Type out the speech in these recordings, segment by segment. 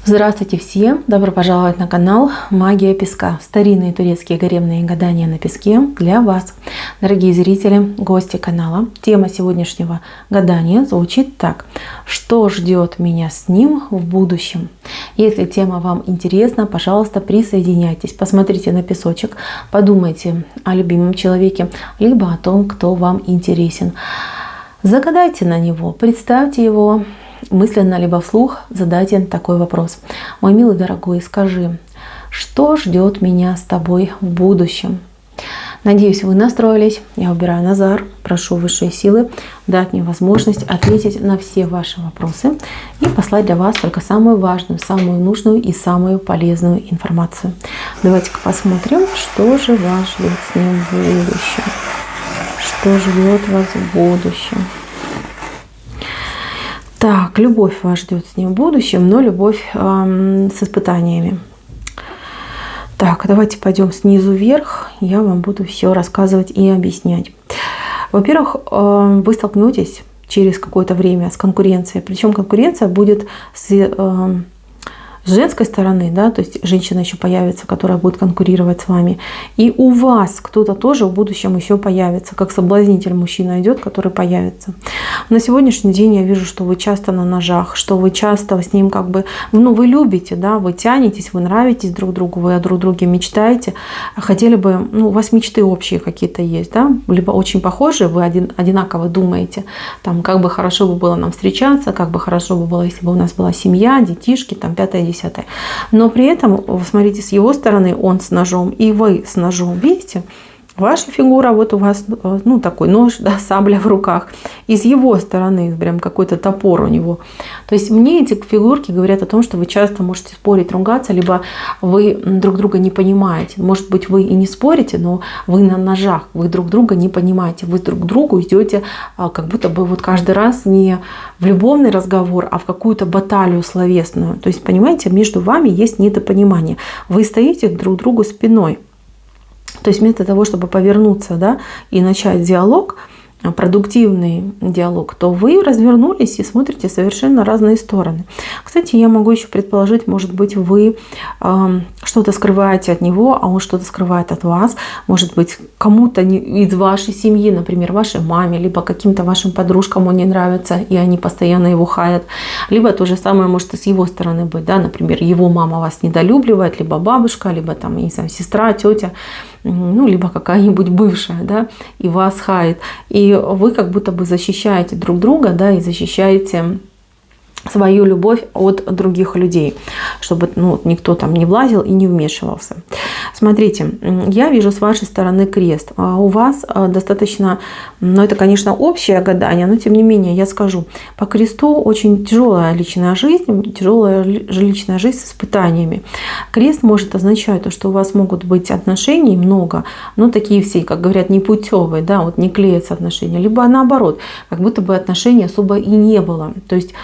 Здравствуйте всем! Добро пожаловать на канал Магия Песка. Старинные турецкие гаремные гадания на песке для вас. Дорогие зрители, гости канала. Тема сегодняшнего гадания звучит так. Что ждет меня с ним в будущем? Если тема вам интересна, пожалуйста, присоединяйтесь. Посмотрите на песочек, подумайте о любимом человеке, либо о том, кто вам интересен. Загадайте на него, представьте его мысленно либо вслух, задайте такой вопрос. Мой милый дорогой, скажи, что ждет меня с тобой в будущем? Надеюсь, вы настроились. Я убираю Назар. Прошу высшие силы дать мне возможность ответить на все ваши вопросы и послать для вас только самую важную, самую нужную и самую полезную информацию. Давайте-ка посмотрим, что же вас ждет с ним в будущем. Что ждет вас в будущем? Так, любовь вас ждет с ним в будущем, но любовь с испытаниями. Так, давайте пойдем снизу вверх. Я вам буду все рассказывать и объяснять. Во-первых, вы столкнетесь через какое-то время с конкуренцией. Причем конкуренция будет с женской стороны, да, то есть женщина еще появится, которая будет конкурировать с вами. И у вас кто-то тоже в будущем еще появится, как соблазнитель мужчина идет, который появится. На сегодняшний день я вижу, что вы часто на ножах, что вы часто с ним как бы, вы любите, да, вы тянетесь, вы нравитесь друг другу, вы о друг друге мечтаете, хотели бы, у вас мечты общие какие-то есть, да, либо очень похожие, вы одинаково думаете, там, как бы хорошо бы было нам встречаться, как бы хорошо бы было, если бы у нас была семья, детишки, там, 5-10. Но при этом, вы смотрите, с его стороны он с ножом, и вы с ножом, видите? Ваша фигура, вот у вас, такой нож, да, сабля в руках. И с его стороны прям какой-то топор у него. То есть мне эти фигурки говорят о том, что вы часто можете спорить, ругаться, либо вы друг друга не понимаете. Может быть, вы и не спорите, но вы на ножах, вы друг друга не понимаете. Вы друг к другу идете как будто бы вот каждый раз не в любовный разговор, а в какую-то баталию словесную. То есть, понимаете, между вами есть недопонимание. Вы стоите друг к другу спиной. То есть вместо того, чтобы повернуться, да, и начать диалог, продуктивный диалог, то вы развернулись и смотрите совершенно разные стороны. Кстати, я могу еще предположить, может быть, вы что-то скрываете от него, а он что-то скрывает от вас. Может быть, кому-то из вашей семьи, например, вашей маме, либо каким-то вашим подружкам он не нравится, и они постоянно его хаят. Либо то же самое может и с его стороны быть, да, например, его мама вас недолюбливает, либо бабушка, либо там, не знаю, сестра, тетя, либо какая-нибудь бывшая, да, и вас хает. И вы как будто бы защищаете друг друга, да, и защищаете свою любовь от других людей, чтобы никто там не влазил и не вмешивался. Смотрите, я вижу с вашей стороны крест. У вас достаточно, это, конечно, общее гадание, но тем не менее я скажу, по кресту очень тяжелая личная жизнь с испытаниями. Крест может означать то, что у вас могут быть отношений много, но такие все, как говорят, непутевые, да, вот не клеятся отношения, либо наоборот, как будто бы отношений особо и не было. То есть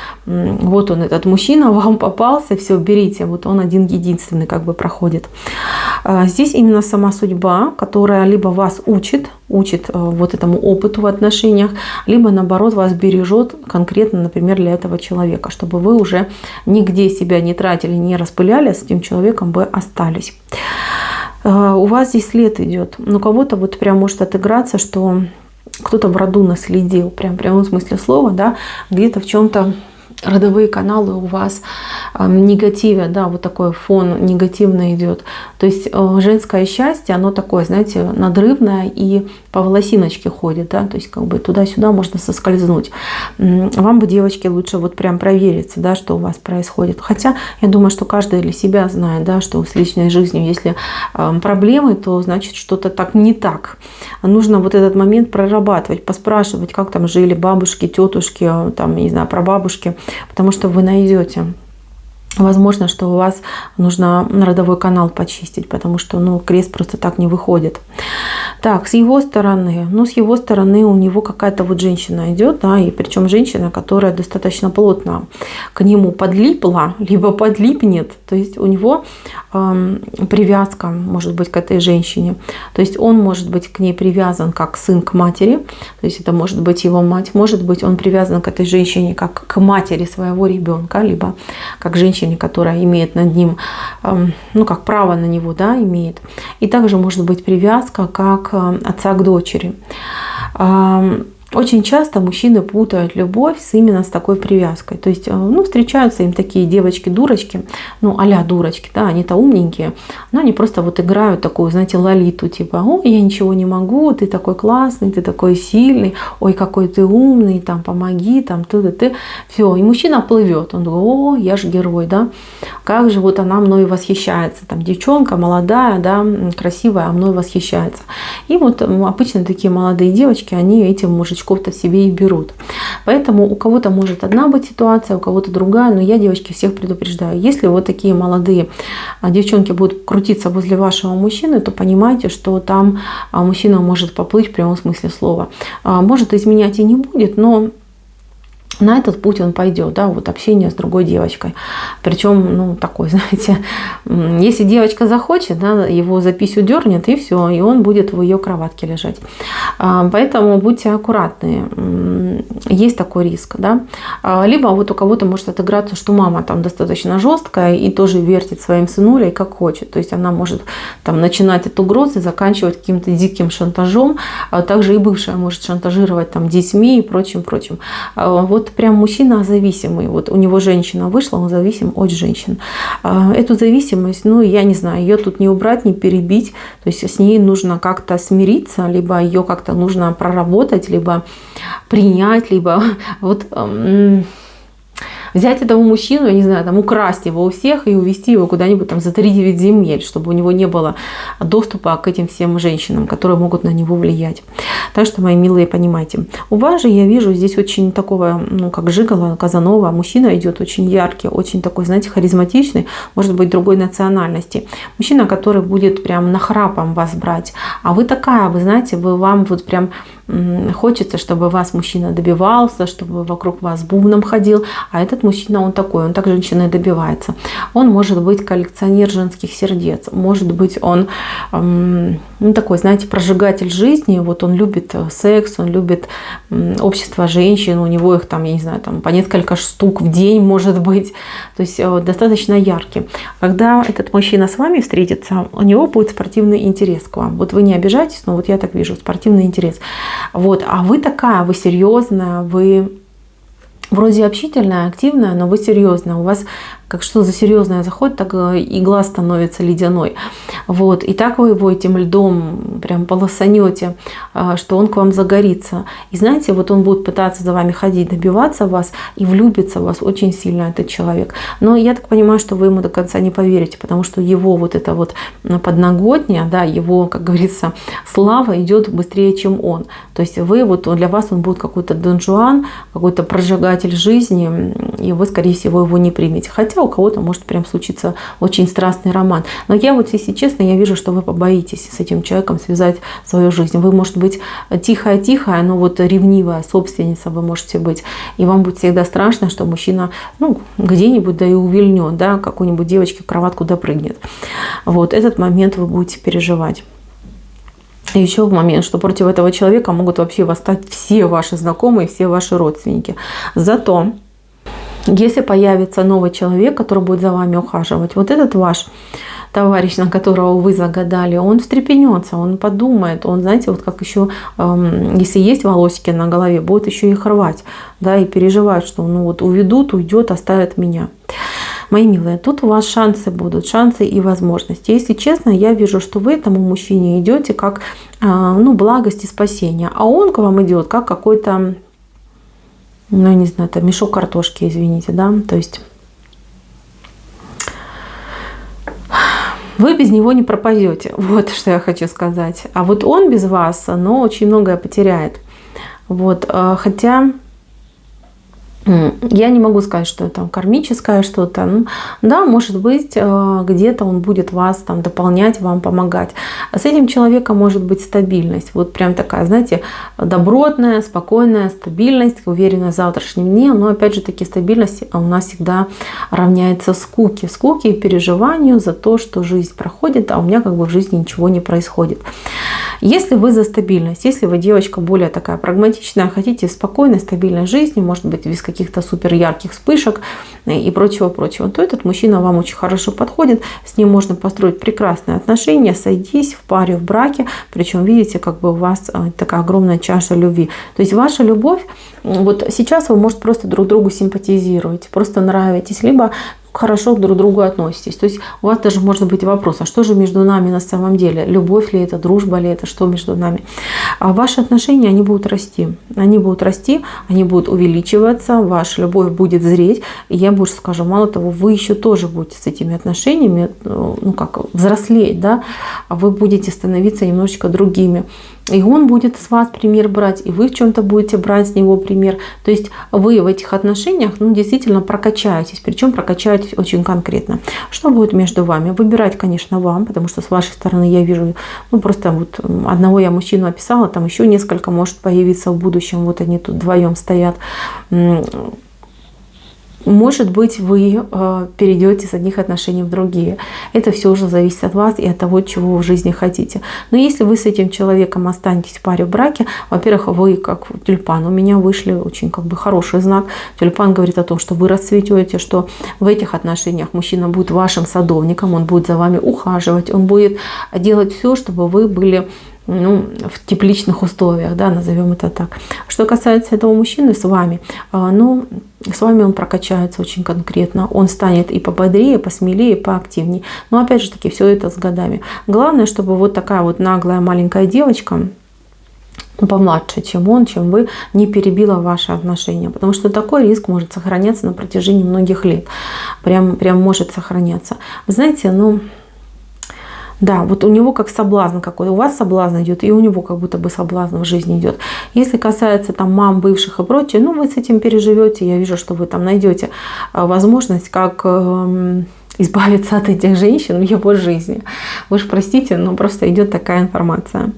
вот он, этот мужчина, вам попался, все, берите, вот он один единственный как бы проходит. Здесь именно сама судьба, которая либо вас учит вот этому опыту в отношениях, либо наоборот вас бережет конкретно, например, для этого человека, чтобы вы уже нигде себя не тратили, не распыляли, а с этим человеком бы остались. У вас здесь след идет. У кого-то вот прям может отыграться, что кто-то в роду наследил, прям в прямом смысле слова, да, где-то в чем-то родовые каналы у вас негативят, да, вот такой фон негативный идет. То есть женское счастье, оно такое, знаете, надрывное и по волосиночке ходит, да, то есть как бы туда-сюда можно соскользнуть. Вам бы, девочки, лучше вот прям провериться, да, что у вас происходит. Хотя я думаю, что каждый для себя знает, да, что с личной жизнью, если проблемы, то значит что-то так не так. Нужно вот этот момент прорабатывать, поспрашивать, как там жили бабушки, тетушки, там, не знаю, прабабушки, потому что вы найдете. Возможно, что у вас нужно родовой канал почистить, потому что крест просто так не выходит. Так, с его стороны, у него какая-то вот женщина идет, да, и причем женщина, которая достаточно плотно к нему подлипла, либо подлипнет. То есть у него привязка может быть к этой женщине. То есть он может быть к ней привязан как сын к матери, то есть это может быть его мать, может быть он привязан к этой женщине как к матери своего ребенка, либо как женщина женщине, которая имеет над ним, ну, как право на него, да, имеет. И также может быть привязка как отца к дочери. Очень часто мужчины путают любовь именно с такой привязкой. То есть, ну, встречаются им такие девочки-дурочки, ну, а-ля дурочки, да, они-то умненькие, но они просто вот играют такую, знаете, лолиту, типа, ой, я ничего не могу, ты такой классный, ты такой сильный, ой, какой ты умный, там, помоги, там, ты. Все, и мужчина плывет, он думает, о, я же герой, да, как же вот она мной восхищается, там, девчонка молодая, да, красивая, а мной восхищается. И вот обычно такие молодые девочки, они этим мужичком в себе и берут. Поэтому у кого-то может одна быть ситуация, у кого-то другая, но я, девочки, всех предупреждаю. Если вот такие молодые девчонки будут крутиться возле вашего мужчины, то понимайте, что там мужчина может поплыть в прямом смысле слова. Может, изменять и не будет, но на этот путь он пойдет, да, вот общение с другой девочкой. Причем, ну, такой, знаете, если девочка захочет, да, его за писю дернет, и все, и он будет в ее кроватке лежать. Поэтому будьте аккуратны. Есть такой риск, да. Либо вот у кого-то может отыграться, что мама там достаточно жесткая и тоже вертит своим сынулей как хочет. То есть она может там начинать от угрозы, заканчивать каким-то диким шантажом. Также и бывшая может шантажировать там детьми и прочим. Вот прям мужчина зависимый. Вот у него женщина вышла, он зависим от женщин. Эту зависимость, ну, я не знаю, ее тут не убрать, не перебить. То есть с ней нужно как-то смириться, либо ее как-то нужно проработать, либо принять, либо вот взять этого мужчину, я не знаю, там, украсть его у всех и увезти его куда-нибудь там за 3-9 земель, чтобы у него не было доступа к этим всем женщинам, которые могут на него влиять. Так что, мои милые, понимайте. У вас же, я вижу, здесь очень такого, ну, как Жиголо, Казанова, мужчина идет очень яркий, очень такой, знаете, харизматичный, может быть, другой национальности. Мужчина, который будет прям нахрапом вас брать. А вы такая, вы знаете, вам вот прям хочется, чтобы вас мужчина добивался, чтобы вокруг вас бубном ходил, а этот мужчина, он такой, он так женщиной добивается. Он может быть коллекционер женских сердец, может быть он ну, такой, знаете, прожигатель жизни, вот он любит секс, он любит общество женщин, у него их там, я не знаю, там по несколько штук в день может быть, то есть достаточно яркий. Когда этот мужчина с вами встретится, у него будет спортивный интерес к вам. Вот вы не обижайтесь, но вот я так вижу, спортивный интерес. Вот, а вы такая, вы серьезная, вы вроде общительная, активная, но вы серьезная. У вас как что за серьезное заходит, так и глаз становится ледяной. Вот. И так вы его этим льдом прям полосанете, что он к вам загорится. И знаете, вот он будет пытаться за вами ходить, добиваться вас и влюбиться в вас очень сильно, этот человек. Но я так понимаю, что вы ему до конца не поверите, потому что его вот это вот подноготня, да, его, как говорится, слава идет быстрее, чем он. То есть вы, вот для вас он будет какой-то Дон Жуан, какой-то прожигатель жизни, и вы, скорее всего, его не примете. Хотя у кого-то может прям случиться очень страстный роман. Но я вот, если честно, я вижу, что вы побоитесь с этим человеком связать свою жизнь. Вы, может быть, тихая-тихая, но вот ревнивая собственница вы можете быть. И вам будет всегда страшно, что мужчина, ну, где-нибудь да и увильнет, да, какой-нибудь девочке в кроватку допрыгнет. Вот этот момент вы будете переживать. И еще в момент, что против этого человека могут вообще восстать все ваши знакомые, все ваши родственники. Зато если появится новый человек, который будет за вами ухаживать, вот этот ваш товарищ, на которого вы загадали, он встрепенется, он подумает, он, знаете, вот как еще, если есть волосики на голове, будет еще их рвать, да, и переживать, что ну вот уведут, уйдет, оставят меня. Мои милые, тут у вас шансы будут, шансы и возможности. Если честно, я вижу, что вы этому мужчине идете как ну, благость и спасение, а он к вам идет как какой-то, ну, не знаю, это мешок картошки, извините, да, то есть вы без него не пропадете, вот что я хочу сказать. А вот он без вас, но очень многое потеряет. Вот, хотя я не могу сказать, что это кармическое что-то. Ну, да, может быть, где-то он будет вас там дополнять, вам помогать. А с этим человеком может быть стабильность. Вот прям такая, знаете, добротная, спокойная стабильность, уверенная в завтрашнем дне. Но опять же таки стабильность у нас всегда равняется скуке. Скуке и переживанию за то, что жизнь проходит, а у меня как бы в жизни ничего не происходит. Если вы за стабильность, если вы девочка более такая прагматичная, хотите спокойной, стабильной жизни, может быть, без каких-то супер ярких вспышек и прочего-прочего, то этот мужчина вам очень хорошо подходит, с ним можно построить прекрасные отношения, сойтись в паре, в браке, причем, видите, как бы у вас такая огромная чаша любви. То есть ваша любовь, вот сейчас вы, может, просто друг другу симпатизируете, просто нравитесь, либо хорошо друг к другу относитесь. То есть у вас даже может быть вопрос, а что же между нами на самом деле? Любовь ли это, дружба ли это, что между нами? А ваши отношения, они будут расти. Они будут расти, они будут увеличиваться, ваша любовь будет зреть. И я больше скажу, мало того, вы еще тоже будете с этими отношениями, ну как, взрослеть, да? А вы будете становиться немножечко другими. И он будет с вас пример брать, и вы в чем-то будете брать с него пример. То есть вы в этих отношениях, ну, действительно прокачаетесь, причем прокачаетесь очень конкретно. Что будет между вами? Выбирать, конечно, вам, потому что с вашей стороны я вижу, ну, просто вот одного я мужчину описала, там еще несколько может появиться в будущем, вот они тут вдвоем стоят. Может быть, вы перейдете с одних отношений в другие. Это все уже зависит от вас и от того, чего вы в жизни хотите. Но если вы с этим человеком останетесь в паре, в браке, во-первых, вы как тюльпан. У меня вышли очень как бы хороший знак. Тюльпан говорит о том, что вы расцветете, что в этих отношениях мужчина будет вашим садовником, он будет за вами ухаживать, он будет делать все, чтобы вы были, ну, в тепличных условиях, да, назовем это так. Что касается этого мужчины с вами, ну, с вами он прокачается очень конкретно. Он станет и пободрее, посмелее, поактивнее. Но опять же таки, все это с годами. Главное, чтобы вот такая вот наглая маленькая девочка, помладше, чем он, чем вы, не перебила ваши отношения. Потому что такой риск может сохраняться на протяжении многих лет. Прям может сохраняться. Вы знаете, ну... Да, вот у него как соблазн какой-то, у вас соблазн идет, и у него как будто бы соблазн в жизни идет. Если касается там мам, бывших и прочее, ну вы с этим переживете, я вижу, что вы там найдете возможность, как избавиться от этих женщин в его жизни. Вы же простите, но просто идет такая информация.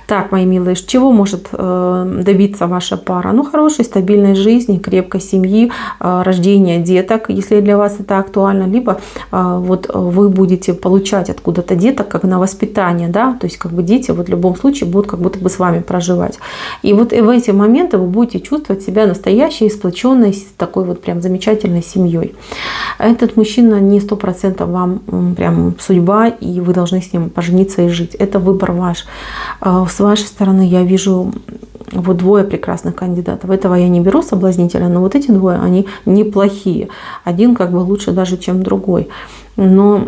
Так, мои милые, чего может добиться ваша пара? Ну, хорошей, стабильной жизни, крепкой семьи, рождения деток, если для вас это актуально. Либо вот вы будете получать откуда-то деток, как на воспитание, да, то есть как бы дети вот в любом случае будут как будто бы с вами проживать. И вот в эти моменты вы будете чувствовать себя настоящей, сплоченной, такой вот прям замечательной семьей. Этот мужчина не 100% вам прям судьба, и вы должны с ним пожениться и жить. Это выбор ваш. С вашей стороны я вижу вот двое прекрасных кандидатов. Этого я не беру соблазнителя, но вот эти двое, они неплохие. Один как бы лучше даже, чем другой. Но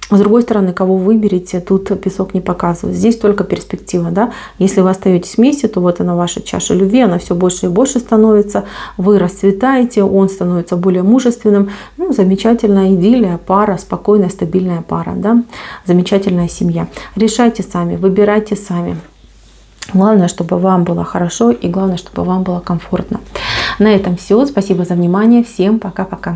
с другой стороны, кого выберете, тут песок не показывает. Здесь только перспектива, да. Если вы остаетесь вместе, то вот она ваша чаша любви, она все больше и больше становится. Вы расцветаете, он становится более мужественным. Ну, замечательная идиллия, пара, спокойная, стабильная пара, да. Замечательная семья. Решайте сами, выбирайте сами. Главное, чтобы вам было хорошо и главное, чтобы вам было комфортно. На этом все. Спасибо за внимание. Всем пока-пока.